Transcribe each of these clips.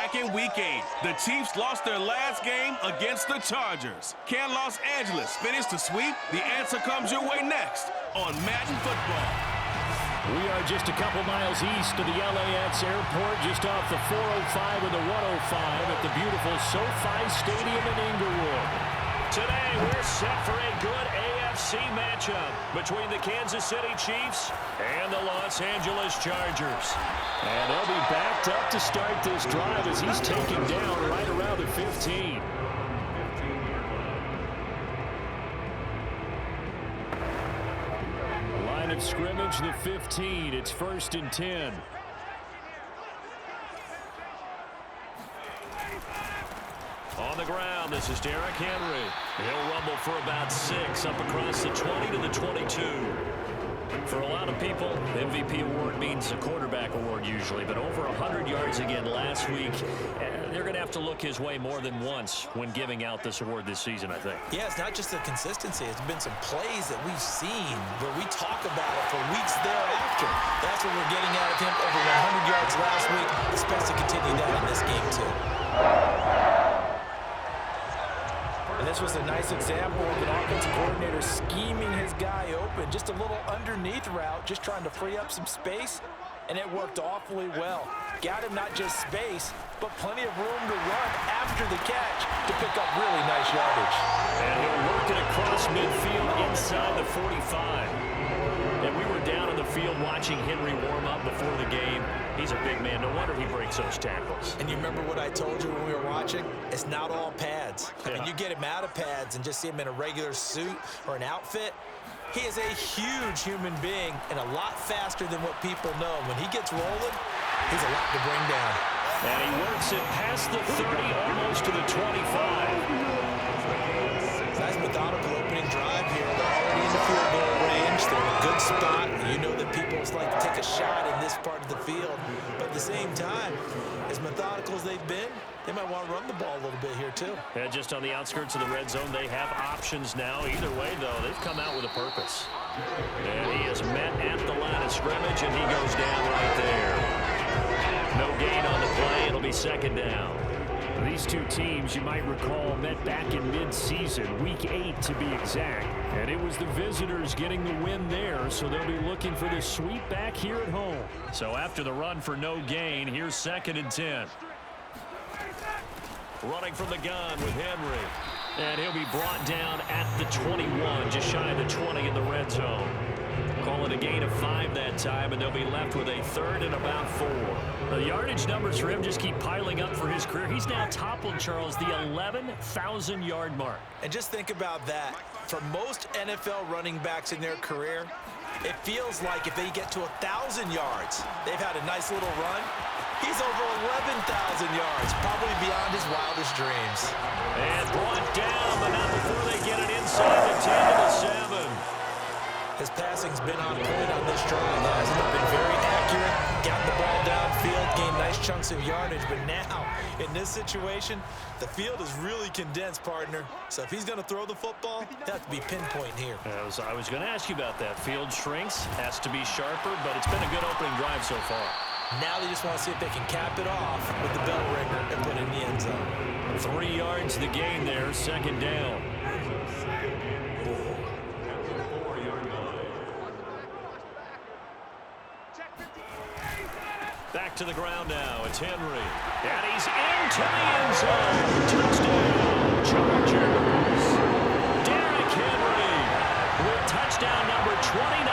back in Week 8. The Chiefs lost their last game against the Chargers. Can Los Angeles finish the sweep? The answer comes your way next on Madden Football. We are just a couple miles east of the LAX airport, just off the 405 and the 105 at the beautiful SoFi Stadium in Inglewood. Today, we're set for a good AFC matchup between the Kansas City Chiefs and the Los Angeles Chargers. And they'll be backed up to start this drive as he's taken down right around the 15. Line of scrimmage, the 15. It's 1st and 10. On the ground, this is Derrick Henry. He'll rumble for about 6 up across the 20 to the 22. For a lot of people, the MVP award means a quarterback award usually, but over 100 yards again last week. They're going to have to look his way more than once when giving out this award this season, I think. Yeah, it's not just the consistency. It's been some plays that we've seen where we talk about it for weeks thereafter. That's what we're getting out of him, over 100 yards last week. Expects to continue that in this game, too. And this was a nice example of an offensive coordinator scheming his guy open. Just a little underneath route, just trying to free up some space, and it worked awfully well. Got him not just space, but plenty of room to run after the catch to pick up really nice yardage. And he'll work it across midfield inside the 45. And we were down in the field watching Henry warm up before the game. He's a big man. No wonder he breaks those tackles. And you remember what I told you when we were watching? It's not all pads. I mean, you get him out of pads and just see him in a regular suit or an outfit. He is a huge human being and a lot faster than what people know. When he gets rolling, he's a lot to bring down. And he works it past the 30, almost to the 25. Nice methodical opening drive here. They're already in the field goal range. They're in a good spot. You know that people like to take a shot in this part of the field. But at the same time, as methodical as they've been, they might want to run the ball a little bit here too. Yeah, just on the outskirts of the red zone, they have options now. Either way, though, they've come out with a purpose. And he is met at the line of scrimmage, and he goes down right there. No gain on the play. It'll be 2nd down. These two teams, you might recall, met back in mid-season, Week 8 to be exact. And it was the visitors getting the win there, so they'll be looking for the sweep back here at home. So after the run for no gain, here's 2nd and 10. Running from the gun with Henry. And he'll be brought down at the 21, just shy of the 20 in the red zone. Call it a gain of 5 that time, and they'll be left with a 3rd and about 4. The yardage numbers for him just keep piling up for his career. He's now toppled, Charles, the 11,000-yard mark. And just think about that. For most NFL running backs in their career, it feels like if they get to 1,000 yards, they've had a nice little run. He's over 11,000 yards, probably beyond his wildest dreams. And brought down, but not before they get it inside the 10 to the 7. His passing's been on point on this drive, hasn't it? Been very accurate, got the ball downfield, gained nice chunks of yardage, but now, in this situation, the field is really condensed, partner. So if he's going to throw the football, he'll have to be pinpoint here. I was going to ask you about that. Field shrinks, has to be sharper, but it's been a good opening drive so far. Now they just want to see if they can cap it off with the bell ringer and put it in the end zone. 3 yards the gain there, 2nd down. Back to the ground now. It's Henry. And he's into the end zone. Touchdown, Chargers. Derrick Henry with touchdown number 29.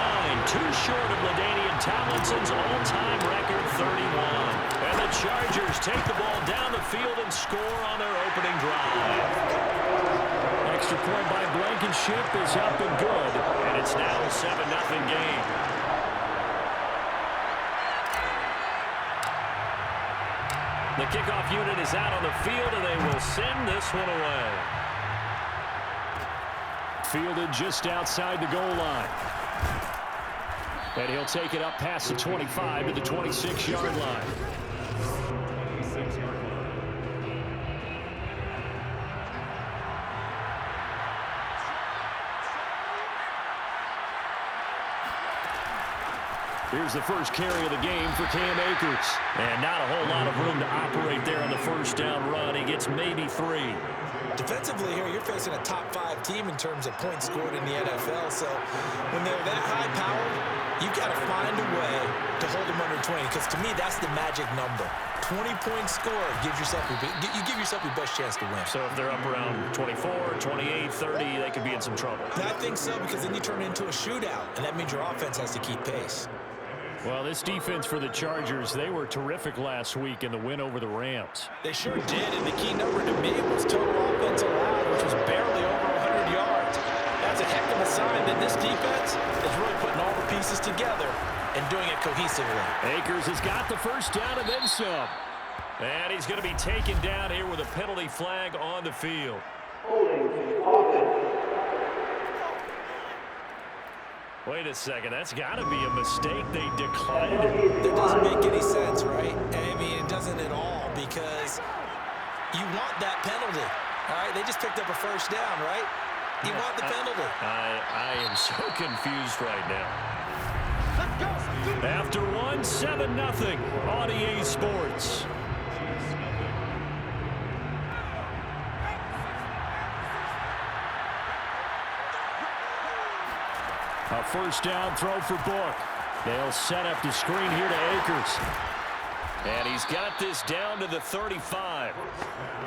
Too short of LaDainian Tomlinson's all-time record, 31. And the Chargers take the ball down the field and score on their opening drive. Extra point by Blankenship is up and good. And it's now a 7-0 game. The kickoff unit is out on the field, and they will send this one away. Fielded just outside the goal line. And he'll take it up past the 25 to the 26-yard line. Here's the first carry of the game for Cam Akers. And not a whole lot of room to operate there on the first down run. He gets maybe 3. Defensively here, you're facing a top-5 team in terms of points scored in the NFL. So when they're that high-powered, you've got to find a way to hold them under 20. Because to me, that's the magic number. 20-point score gives yourself you give yourself your best chance to win. So if they're up around 24, 28, 30, they could be in some trouble. I think so, because then you turn it into a shootout, and that means your offense has to keep pace. Well, this defense for the Chargers, they were terrific last week in the win over the Rams. They sure did, and the key number to me was total offense allowed, which was barely over 100 yards. That's a heck of a sign that this defense is really putting all the pieces together and doing it cohesively. Akers has got the first down and then some. And he's going to be taken down here with a penalty flag on the field. Wait a second, that's got to be a mistake. They declined it. That doesn't make any sense, right? I mean, it doesn't at all, because you want that penalty. All right, they just picked up a first down, right? You want the penalty. I am so confused right now. After one, 7-0 on EA Sports. A first down throw for Book. They'll set up the screen here to Akers. And he's got this down to the 35.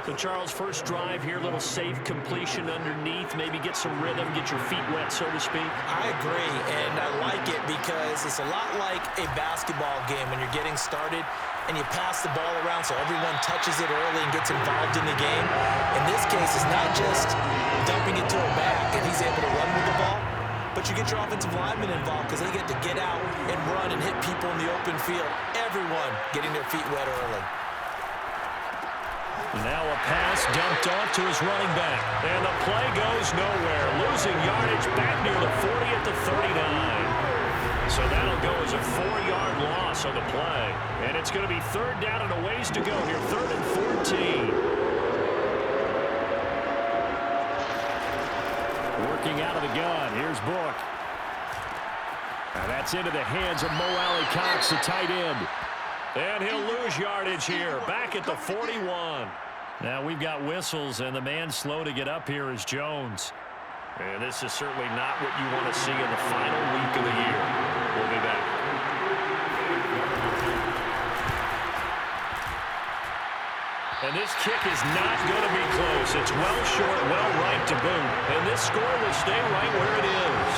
So, Charles, first drive here, little safe completion underneath. Maybe get some rhythm, get your feet wet, so to speak. I agree, and I like it because it's a lot like a basketball game when you're getting started and you pass the ball around so everyone touches it early and gets involved in the game. In this case, it's not just dumping it to a back and he's able to run with the ball, but you get your offensive linemen involved because they get to get out and run and hit people in the open field. Everyone getting their feet wet early. Now a pass dumped off to his running back. And the play goes nowhere. Losing yardage back near the 40 at the 39. So that'll go as a 4-yard loss on the play. And it's going to be third down and a ways to go here. 3rd and 14. Working out of the gun. Here's Book. And that's into the hands of Mo Alley-Cox, the tight end. And he'll lose yardage here. Back at the 41. Now we've got whistles, and the man slow to get up here is Jones. And this is certainly not what you want to see in the final week of the year. We'll be back. And this kick is not going to be close. It's well short, well right to boot. And this score will stay right where it is.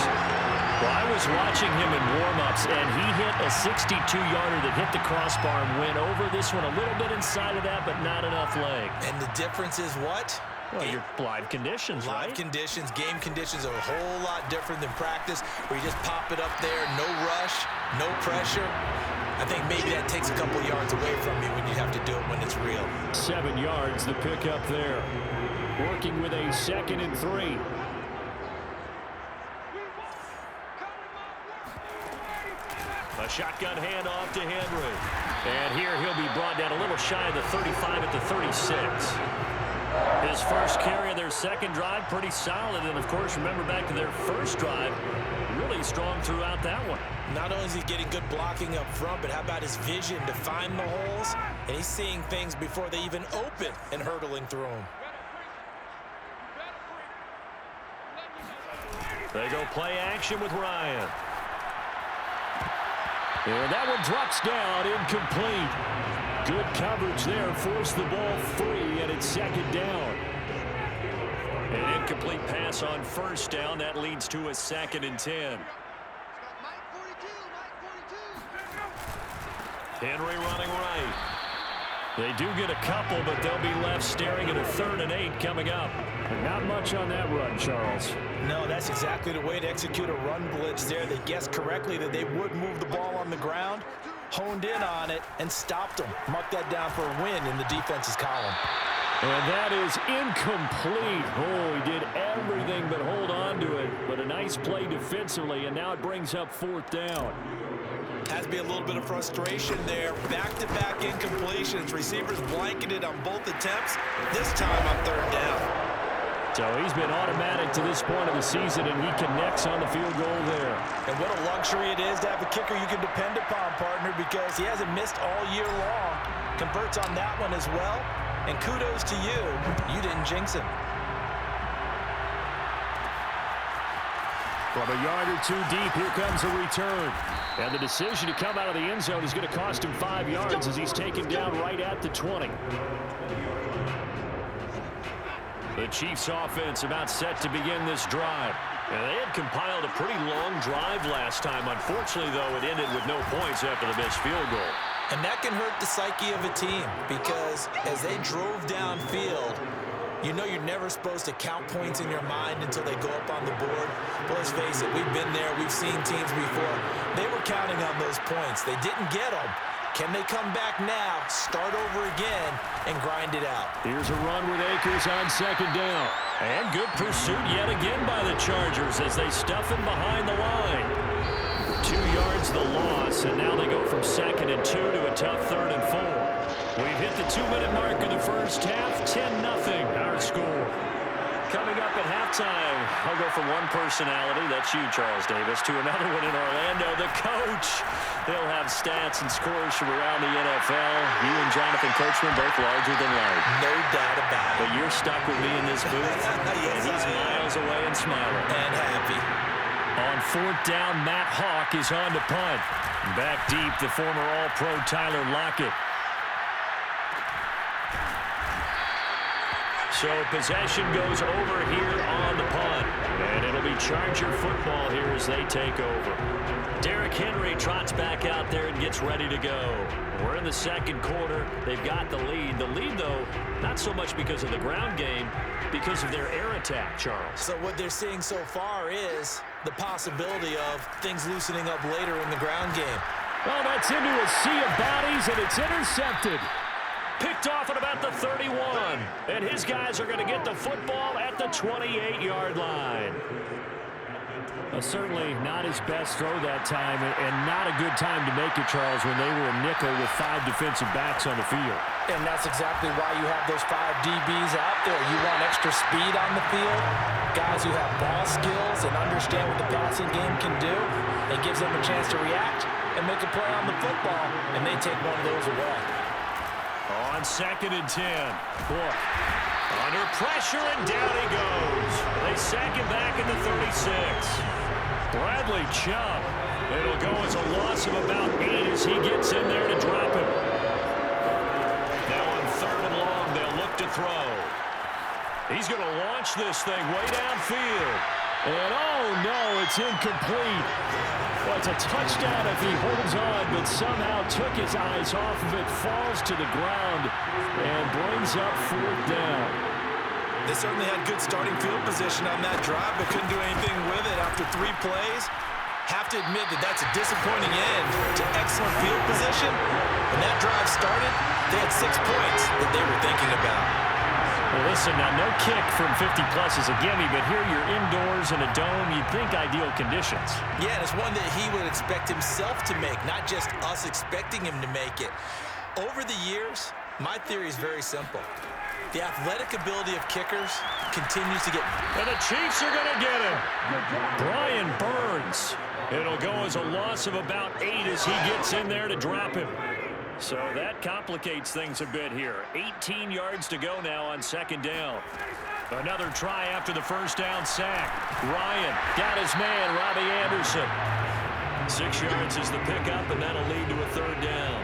Well, I was watching him in warm-ups, and he hit a 62-yarder that hit the crossbar and went over this one a little bit inside of that, but not enough leg. And the difference is what? Well, your live conditions, right? Live conditions, game conditions are a whole lot different than practice, where you just pop it up there, no rush, no pressure. I think maybe that takes a couple yards away from you when you have to do it when it's real. 7 yards, the pickup there. Working with a 2nd and 3. A shotgun handoff to Henry. And here he'll be brought down a little shy of the 35 at the 36. His first carry of their second drive, pretty solid. And, of course, remember back to their first drive, really strong throughout that one. Not only is he getting good blocking up front, but how about his vision to find the holes? And he's seeing things before they even open and hurdling through them. They go play action with Ryan. And that one drops down, incomplete. Good coverage there, forced the ball free, and it's 2nd down. An incomplete pass on first down. That leads to a 2nd and 10. Henry running right. They do get a couple, but they'll be left staring at a 3rd and 8 coming up. Not much on that run, Charles. No, that's exactly the way to execute a run blitz there. They guessed correctly that they would move the ball on the ground, honed in on it, and stopped them. Mark that down for a win in the defense's column. And that is incomplete. Oh, he did everything but hold on to it. But a nice play defensively, and now it brings up 4th down. Has to be a little bit of frustration there. Back-to-back incompletions. Receivers blanketed on both attempts. This time on 3rd down. So he's been automatic to this point of the season, and he connects on the field goal there. And what a luxury it is to have a kicker you can depend upon, partner, because he hasn't missed all year long. Converts on that one as well. And kudos to you. You didn't jinx him. From a yard or two deep, here comes a return. And the decision to come out of the end zone is going to cost him 5 yards as he's taken down right at the 20. The Chiefs offense about set to begin this drive. And they had compiled a pretty long drive last time. Unfortunately, though, it ended with no points after the missed field goal. And that can hurt the psyche of a team because as they drove downfield, you know you're never supposed to count points in your mind until they go up on the board. But let's face it, we've been there. We've seen teams before. They were counting on those points. They didn't get them. Can they come back now, start over again, and grind it out? Here's a run with Akers on second down. And good pursuit yet again by the Chargers as they stuff him behind the line. 2 yards the loss, and now they go from 2nd and 2 to a tough 3rd and 4. We've hit the 2-minute mark of the first half, 10-0 our score. Coming up at halftime, I'll go from one personality, that's you, Charles Davis, to another one in Orlando, the coach. They'll have stats and scores from around the NFL. You and Jonathan Coachman both larger than life. No doubt about it. But you're stuck with me in this booth, Yes, and he's miles away and smiling. And happy. On 4th down, Matt Hawk is on to punt. Back deep, the former All-Pro Tyler Lockett. So possession goes over here on the punt. And it'll be Charger football here as they take over. Derrick Henry trots back out there and gets ready to go. We're in the second quarter. They've got the lead. The lead, though, not so much because of the ground game, because of their air attack, Charles. So what they're seeing so far is the possibility of things loosening up later in the ground game. Well, that's into a sea of bodies, and it's intercepted. Picked off at about the 31. And his guys are going to get the football at the 28-yard line. Certainly not his best throw that time, and not a good time to make it, Charles, when they were a nickel with 5 defensive backs on the field. And that's exactly why you have those 5 DBs out there. You want extra speed on the field, guys who have ball skills and understand what the passing game can do. It gives them a chance to react and make a play on the football, and they take one of those away. On 2nd and 10, Book under pressure, and down he goes. They sack him back at the 36. Bradley Chubb. It'll go as a loss of about 8 as he gets in there to drop him. Now on 3rd and long, they'll look to throw. He's going to launch this thing way downfield. And oh no, it's incomplete. Well, it's a touchdown if he holds on, but somehow took his eyes off of it, falls to the ground, and brings up 4th down. They certainly had good starting field position on that drive, but couldn't do anything with it after 3 plays. Have to admit that that's a disappointing end to excellent field position. When that drive started, they had 6 points that they were thinking about. Well, listen, now no kick from 50-plus is a gimme, but here you're indoors in a dome. You'd think ideal conditions. Yeah, and it's one that he would expect himself to make, not just us expecting him to make it. Over the years, my theory is very simple. The athletic ability of kickers continues to get... And the Chiefs are going to get him. Brian Burns. It'll go as a loss of about 8 as he gets in there to drop him. So that complicates things a bit here. 18 yards to go now on 2nd down. Another try after the 1st down sack. Ryan got his man, Robbie Anderson. 6 yards is the pickup, and that'll lead to a 3rd down.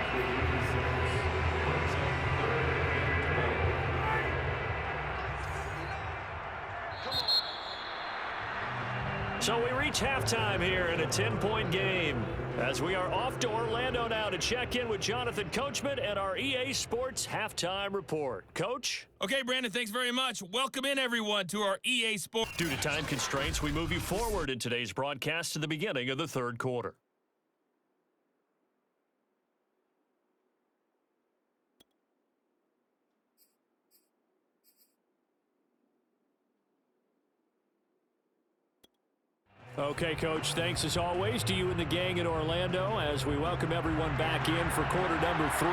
So we reach halftime here in a 10-point game as we are off to Orlando now to check in with Jonathan Coachman and our EA Sports Halftime Report. Coach? Okay, Brandon, thanks very much. Welcome in, everyone, to our EA Sports. Due to time constraints, we move you forward in today's broadcast to the beginning of the 3rd quarter. Okay, Coach, thanks as always to you and the gang in Orlando as we welcome everyone back in for quarter number 3.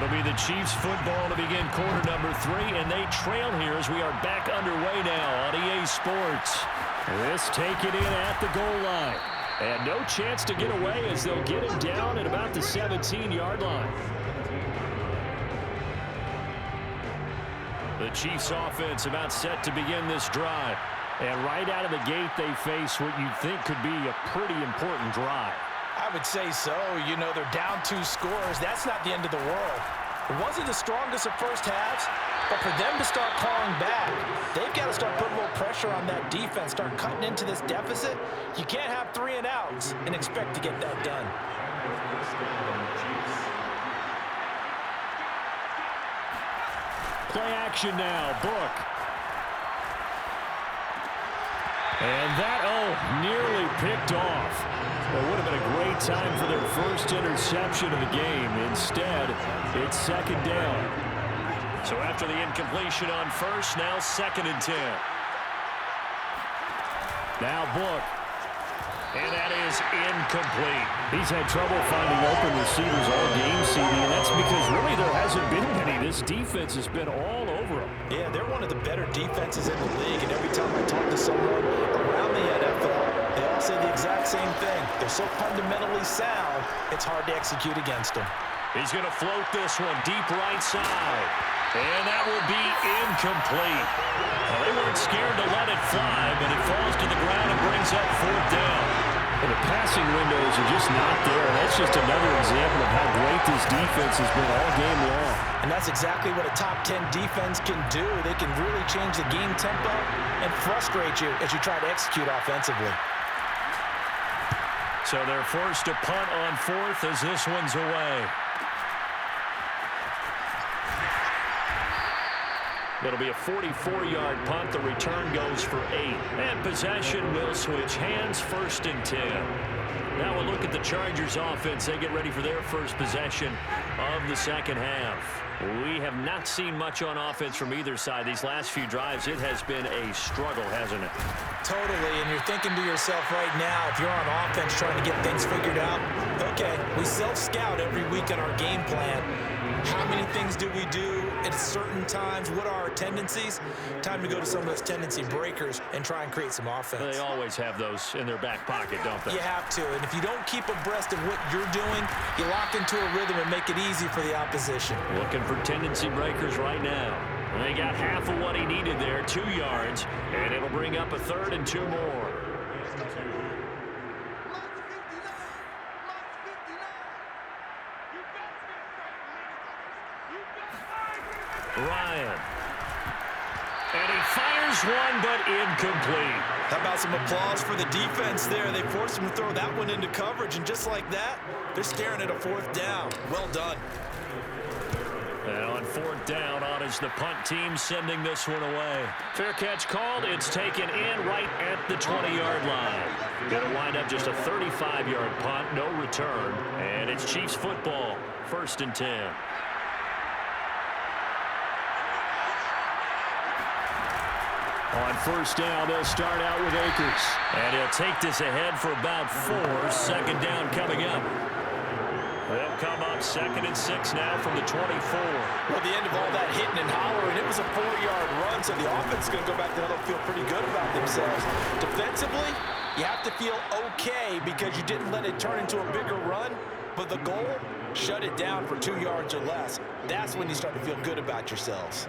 It'll be the Chiefs football to begin quarter number 3, and they trail here as we are back underway now on EA Sports. This taken in at the goal line. And no chance to get away as they'll get him down at about the 17-yard line. The Chiefs offense about set to begin this drive. And right out of the gate, they face what you'd think could be a pretty important drive. I would say so. You know, they're down 2 scores. That's not the end of the world. It wasn't the strongest of first halves, but for them to start calling back, they've got to start putting a little pressure on that defense, start cutting into this deficit. You can't have 3 and outs and expect to get that done. Play action now, Book. And that, nearly picked off. It would have been a great time for their first interception of the game. Instead, it's 2nd down. So after the incompletion on first, now 2nd and 10. Now Book. And that is incomplete. He's had trouble finding open receivers all game, CD, and that's because really there hasn't been any. This defense has been all over them. Yeah, they're one of the better defenses in the league, and every time I talk to someone around the NFL, they all say the exact same thing. They're so fundamentally sound, it's hard to execute against them. He's going to float this one deep right side. And that will be incomplete. Well, they weren't scared to let it fly, but it falls to the ground and brings up 4th down. Well, the passing windows are just not there. That's just another example of how great this defense has been all game long. And that's exactly what a top 10 defense can do. They can really change the game tempo and frustrate you as you try to execute offensively. So they're forced to punt on 4th as this one's away. It'll be a 44-yard punt. The return goes for 8. And possession will switch hands, 1st and 10. Now we'll look at the Chargers offense. They get ready for their first possession of the second half. We have not seen much on offense from either side. These last few drives, it has been a struggle, hasn't it? Totally, and you're thinking to yourself right now, if you're on offense trying to get things figured out, okay, we self-scout every week on our game plan. How many things do we do at certain times? What are our tendencies? Time to go to some of those tendency breakers and try and create some offense. They always have those in their back pocket, don't they? You have to, and if you don't keep abreast of what you're doing, you lock into a rhythm and make it easy for the opposition. Looking for tendency breakers right now. They got half of what he needed there, 2 yards, and it'll bring up a 3rd and 2 more. Ryan. And he fires one, but incomplete. How about some applause for the defense there? They forced him to throw that one into coverage, and just like that, they're staring at a 4th down. Well done. And on 4th down, on is the punt team sending this one away. Fair catch called. It's taken in right at the 20-yard line. Going to wind up just a 35-yard punt, no return. And it's Chiefs football, 1st and 10. On 1st down, they'll start out with Akers. And he'll take this ahead for about 4. 2nd down coming up. They'll come up 2nd and 6 now from the 24. Well, the end of all that hitting and hollering, it was a 4-yard run, so the offense is going to go back there and they'll feel pretty good about themselves. Defensively, you have to feel okay because you didn't let it turn into a bigger run, but the goal, shut it down for 2 yards or less. That's when you start to feel good about yourselves.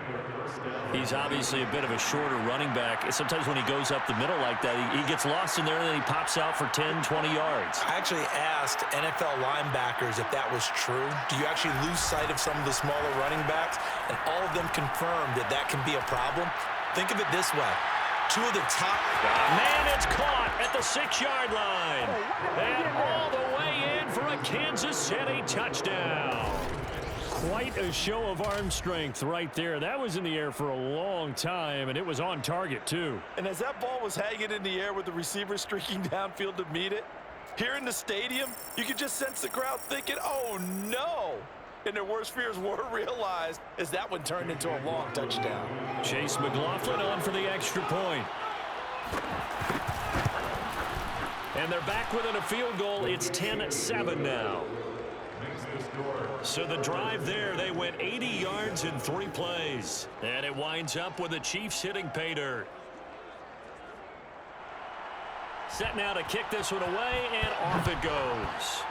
He's obviously a bit of a shorter running back. Sometimes when he goes up the middle like that, he gets lost in there and then he pops out for 10, 20 yards. I actually asked NFL linebackers if that was true. Do you actually lose sight of some of the smaller running backs? And all of them confirmed that that can be a problem. Think of it this way. 2 of the top... Man, it's caught at the 6-yard line. And all the way in for a Kansas City touchdown. Quite a show of arm strength right there. That was in the air for a long time, and it was on target, too. And as that ball was hanging in the air with the receiver streaking downfield to meet it, here in the stadium, you could just sense the crowd thinking, oh, no. And their worst fears were realized as that one turned into a long touchdown. Chase McLaughlin on for the extra point. And they're back within a field goal. It's 10-7 now. So the drive there, they went 80 yards in 3 plays. And it winds up with the Chiefs hitting pay dirt. Set now to kick this one away, and off it goes.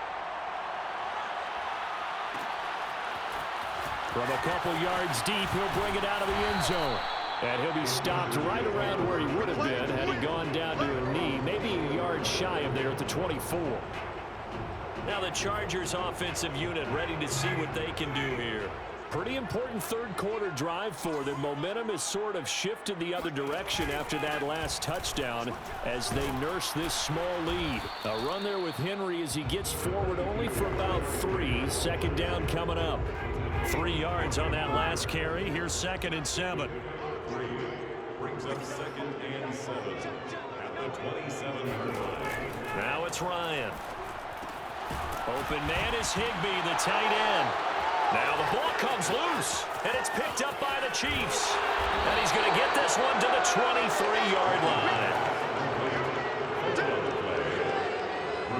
From a couple yards deep, he'll bring it out of the end zone. And he'll be stopped right around where he would have been had he gone down to a knee, maybe a yard shy of there at the 24. Now the Chargers offensive unit ready to see what they can do here. Pretty important third quarter drive for them. Momentum has sort of shifted the other direction after that last touchdown as they nurse this small lead. A run there with Henry as he gets forward only for about 3. Second down coming up. 3 yards on that last carry. Here's 2nd and 7. Brings up 2nd and 7 at the 27-yard line. Now it's Ryan. Open man is Higbee, the tight end. Now the ball comes loose, and it's picked up by the Chiefs. And he's going to get this one to the 23-yard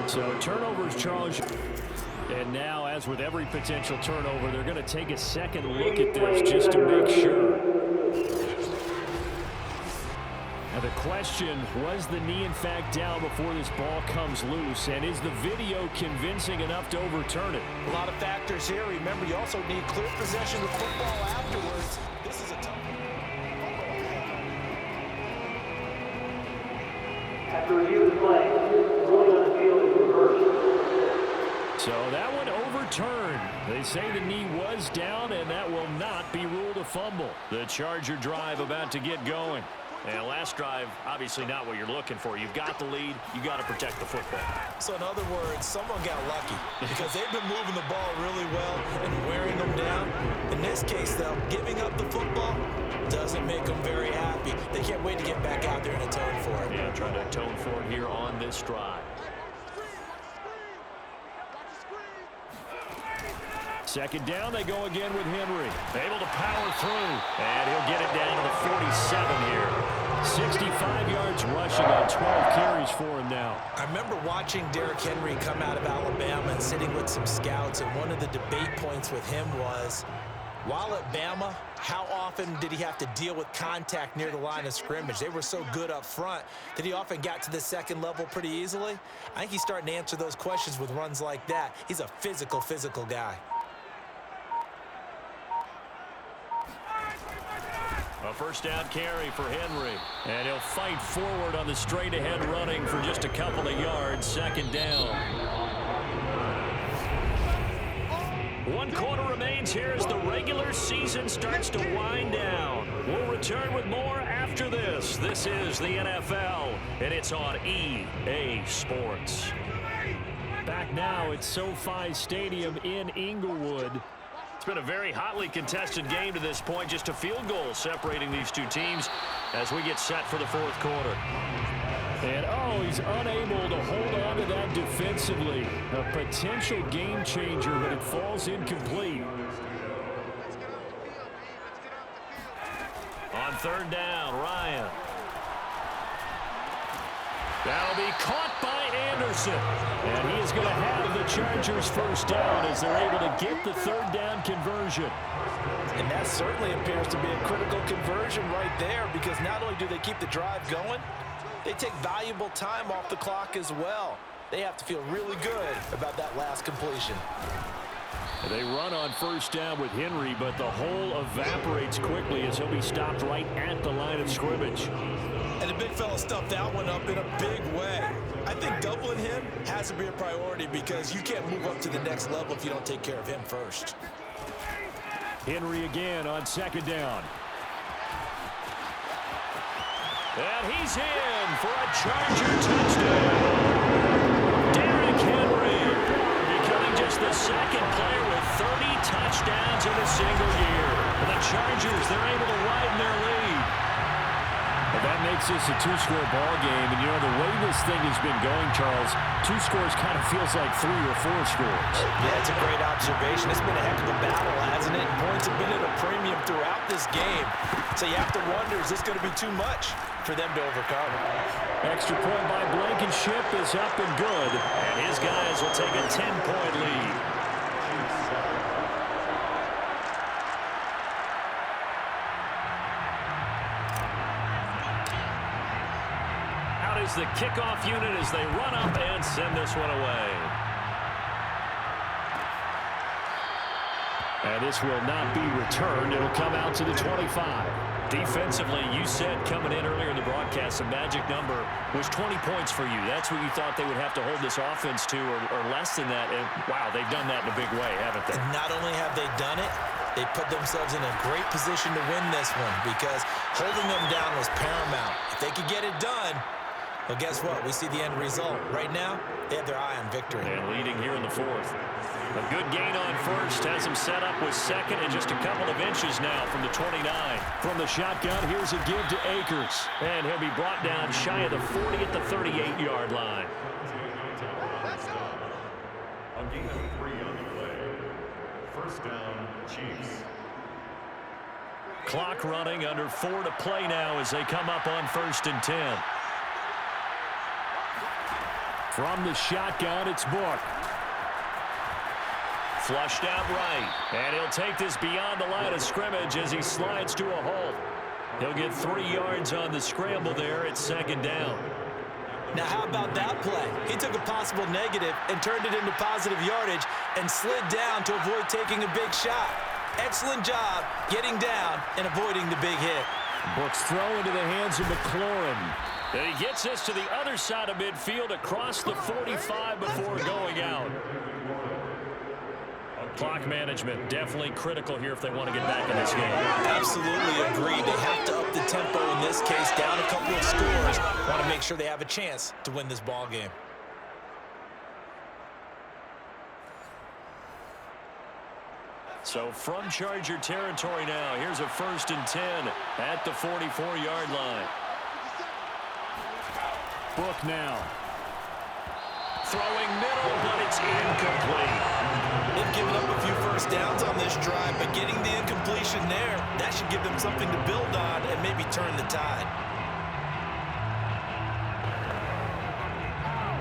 line. So turnovers, Charles. And now, as with every potential turnover, they're going to take a second look at this just to make sure. Now the question, was the knee in fact down before this ball comes loose? And is the video convincing enough to overturn it? A lot of factors here. Remember, you also need clear possession of the football afterwards. This is a tough one. After review of the play, ruling on the field is reversed. So that one overturned. They say the knee was down, and that will not be ruled a fumble. The Charger drive about to get going. And last drive, obviously not what you're looking for. You've got the lead. You got to protect the football. So in other words, someone got lucky because they've been moving the ball really well and wearing them down. In this case, though, giving up the football doesn't make them very happy. They can't wait to get back out there and atone for it. Yeah, trying to atone for it here on this drive. Second down, they go again with Henry. Able to power through, and he'll get it down to the 47 here. 65 yards rushing on 12 carries for him now. I remember watching Derrick Henry come out of Alabama and sitting with some scouts, and one of the debate points with him was, while at Bama, how often did he have to deal with contact near the line of scrimmage? They were so good up front that he often got to the second level pretty easily. I think he's starting to answer those questions with runs like that. He's a physical guy. A first down carry for Henry. And he'll fight forward on the straight ahead running for just a couple of yards. Second down. 1 quarter remains here as the regular season starts to wind down. We'll return with more after this. This is the NFL, and it's on EA Sports. Back now at SoFi Stadium in Inglewood. It's been a very hotly contested game to this point. Just a field goal separating these two teams as we get set for the fourth quarter. And, oh, he's unable to hold on to that defensively. A potential game changer, but it falls incomplete. On third down, Ryan. That'll be caught by Anderson. And he is going to have the Chargers first down as they're able to get the third down conversion. And that certainly appears to be a critical conversion right there, because not only do they keep the drive going, they take valuable time off the clock as well. They have to feel really good about that last completion. They run on first down with Henry, but the hole evaporates quickly as he'll be stopped right at the line of scrimmage. And the big fella stuffed that one up in a big way. I think doubling him has to be a priority because you can't move up to the next level if you don't take care of him first. Henry again on second down. And he's in for a Charger touchdown. Derrick Henry becoming just the second player with 30 touchdowns in a single year. And the Chargers, they're able to widen their lead. Well, that makes this a two-score ball game. And, you know, the way this thing has been going, Charles, 2 scores kind of feels like 3 or 4 scores. Yeah, it's a great observation. It's been a heck of a battle, hasn't it? And points have been at a premium throughout this game. So you have to wonder, is this going to be too much for them to overcome? Extra point by Blankenship is up and good. And his guys will take a 10-point lead. is the kickoff unit as they run up and send this one away. And this will not be returned. It'll come out to the 25. Defensively, you said coming in earlier in the broadcast, the magic number was 20 points for you. That's what you thought they would have to hold this offense to, or less than that. And, wow, they've done that in a big way, haven't they? And not only have they done it, they put themselves in a great position to win this one because holding them down was paramount. If they could get it done, well, guess what? We see the end result. Right now, they have their eye on victory. And leading here in the fourth. A good gain on first has him set up with second and just a couple of inches now from the 29. From the shotgun, here's a give to Akers. And he'll be brought down shy of the 40 at the 38-yard line. A gain of 3 on the play. First down, Chiefs. Clock running under 4 to play now as they come up on 1st and 10. From the shotgun, it's Book. Flushed out right. And he'll take this beyond the line of scrimmage as he slides to a halt. He'll get 3 yards on the scramble there at 2nd down. Now, how about that play? He took a possible negative and turned it into positive yardage and slid down to avoid taking a big shot. Excellent job getting down and avoiding the big hit. Book's throw into the hands of McLaurin. And he gets this to the other side of midfield across the 45 before going out. Clock management definitely critical here if they want to get back in this game. Absolutely agreed. They have to up the tempo in this case, down a couple of scores. Want to make sure they have a chance to win this ball game. So from Charger territory now, here's a 1st and 10 at the 44-yard line. Book now. Throwing middle, but it's incomplete. They've given up a few first downs on this drive, but getting the incompletion there, that should give them something to build on and maybe turn the tide.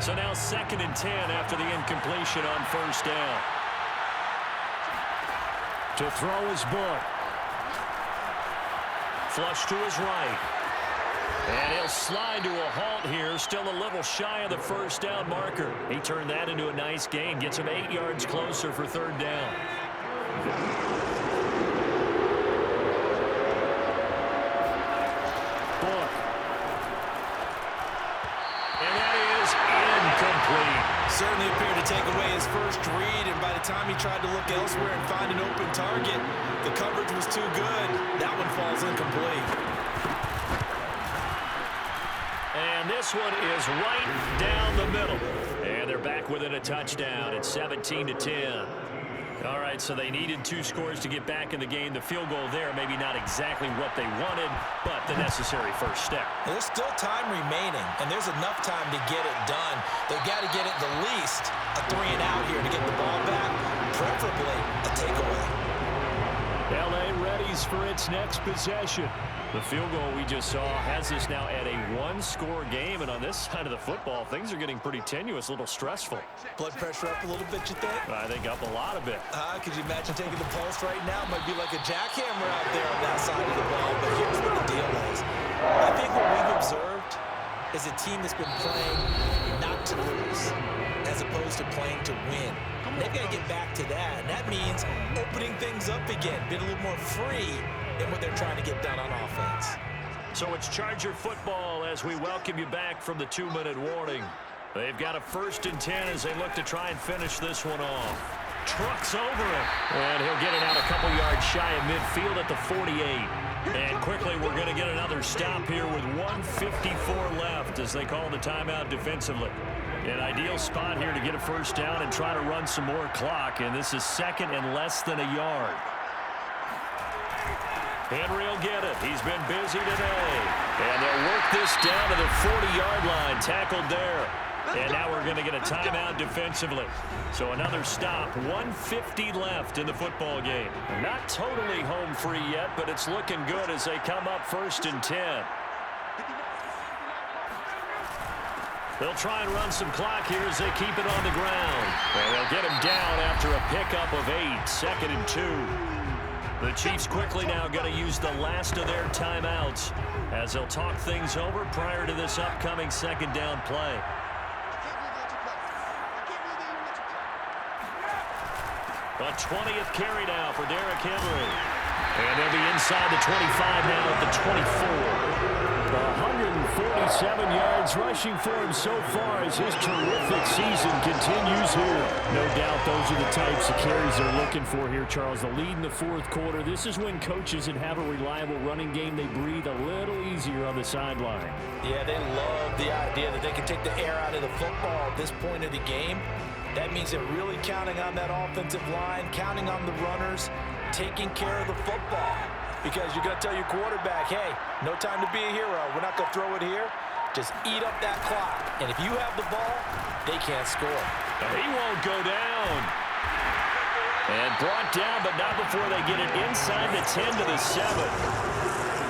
So now 2nd and 10 after the incompletion on 1st down. To throw his Book. Flush to his right. And he'll slide to a halt here, still a little shy of the 1st down marker. He turned that into a nice gain, gets him 8 yards closer for 3rd down. Book. And that is incomplete. Certainly appeared to take away his first read, and by the time he tried to look elsewhere and find an open target, the coverage was too good. That one falls incomplete. And this one is right down the middle. And they're back within a touchdown at 17-10. All right, so they needed 2 scores to get back in the game. The field goal there, maybe not exactly what they wanted, but the necessary first step. There's still time remaining, and there's enough time to get it done. They've got to get at the least a 3 and out here to get the ball back, preferably a takeaway. L.A. readies for its next possession. The field goal we just saw has us now at a 1-score game, and on this side of the football, things are getting pretty tenuous, a little stressful. Blood pressure up a little bit, you think? I think up a lot of it. Could you imagine taking the pulse right now? Might be like a jackhammer out there on that side of the ball, but here's what the deal is. I think what we've observed is a team that's been playing not to lose, as opposed to playing to win. They've got to get back to that, and that means opening things up again, being a little more free in what they're trying to get done on offense. So it's Charger football as we welcome you back from the 2-minute warning. They've got a 1st and 10 as they look to try and finish this one off. Trucks over him, and he'll get it out a couple yards shy of midfield at the 48. And quickly, we're going to get another stop here with 1:54 left as they call the timeout defensively. An ideal spot here to get a 1st down and try to run some more clock, and this is 2nd and less than a yard. Henry will get it. He's been busy today. And they'll work this down to the 40-yard line, tackled there. And now we're going to get a timeout defensively. So another stop, 1:50 left in the football game. Not totally home free yet, but it's looking good as they come up 1st and 10. They'll try and run some clock here as they keep it on the ground. And they'll get him down after a pickup of 8, 2nd and 2. The Chiefs quickly now going to use the last of their timeouts as they'll talk things over prior to this upcoming second down play. A 20th carry now for Derrick Henry. And they'll be inside the 25 now at the 24. 147 yards rushing for him so far as his terrific season continues here. No doubt those are the types of carries they're looking for here, Charles. The lead in the fourth quarter. This is when coaches that have a reliable running game, they breathe a little easier on the sideline. Yeah, they love the idea that they can take the air out of the football at this point of the game. That means they're really counting on that offensive line, counting on the runners, taking care of the football. Because you're going to tell your quarterback, hey, no time to be a hero. We're not going to throw it here. Just eat up that clock. And if you have the ball, they can't score. He won't go down. And brought down, but not before they get it inside the 10 to the 7.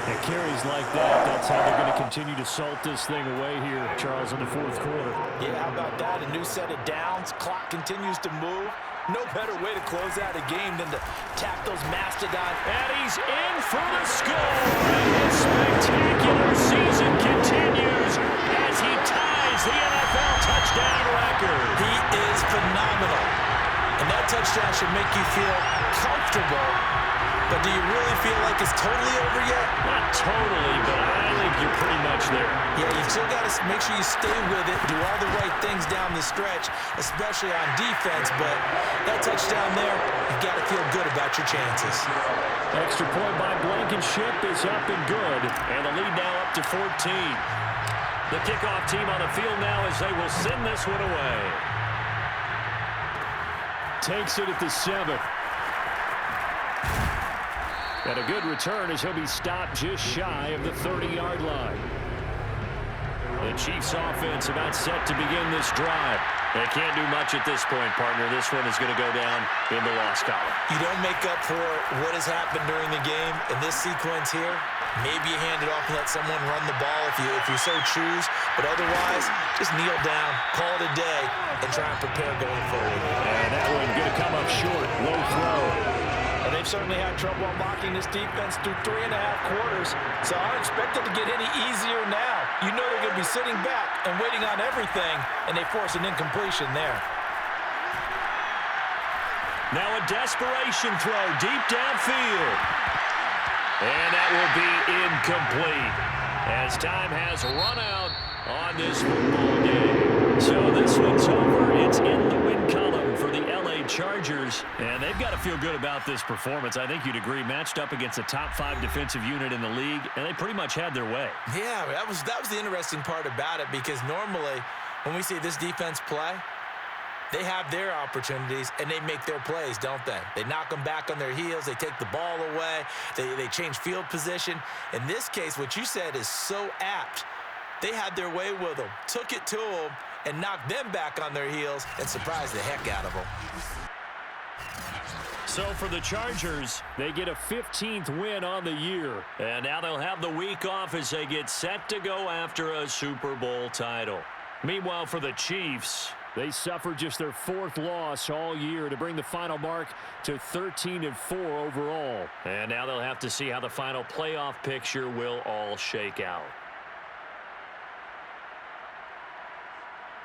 And carries like that, that's how they're going to continue to salt this thing away here, Charles, in the fourth quarter. Yeah, how about that? A new set of downs. Clock continues to move. No better way to close out a game than to tap those mastodon. And he's in for the score. And his spectacular season continues as he ties the NFL touchdown record. He is phenomenal. And that touchdown should make you feel comfortable. But do you really feel like it's totally over yet? Not totally, but I think you're pretty much there. Yeah, you still got to make sure you stay with it, do all the right things down the stretch, especially on defense. But that touchdown there, you've got to feel good about your chances. Extra point by Blankenship is up and good. And the lead now up to 14. The kickoff team on the field now as they will send this one away. Takes it at the 7. And a good return as he'll be stopped just shy of the 30-yard line. The Chiefs offense about set to begin this drive. They can't do much at this point, partner. This one is going to go down in the loss column. You don't make up for what has happened during the game in this sequence here. Maybe you hand it off and let someone run the ball if you so choose. But otherwise, just kneel down, call it a day, and try and prepare going forward. And that one going to come up short. Low throw. And they've certainly had trouble unlocking this defense through 3.5 quarters. So I don't expect it to get any easier now. You know they're going to be sitting back and waiting on everything, and they force an incompletion there. Now a desperation throw deep downfield. And that will be incomplete as time has run out on this football game. So this one's over. It's in the win column for the LA Chargers, and they've got to feel good about this performance. I think you'd agree, matched up against a top 5 defensive unit in the league, and they pretty much had their way. Yeah, that was the interesting part about it, because normally when we see this defense play, they have their opportunities, and they make their plays, don't they? They knock them back on their heels. They take the ball away. They change field position. In this case, what you said is so apt. They had their way with them, took it to them, and knocked them back on their heels and surprised the heck out of them. So for the Chargers, they get a 15th win on the year. And now they'll have the week off as they get set to go after a Super Bowl title. Meanwhile, for the Chiefs, they suffered just their 4th loss all year to bring the final mark to 13-4 overall. And now they'll have to see how the final playoff picture will all shake out.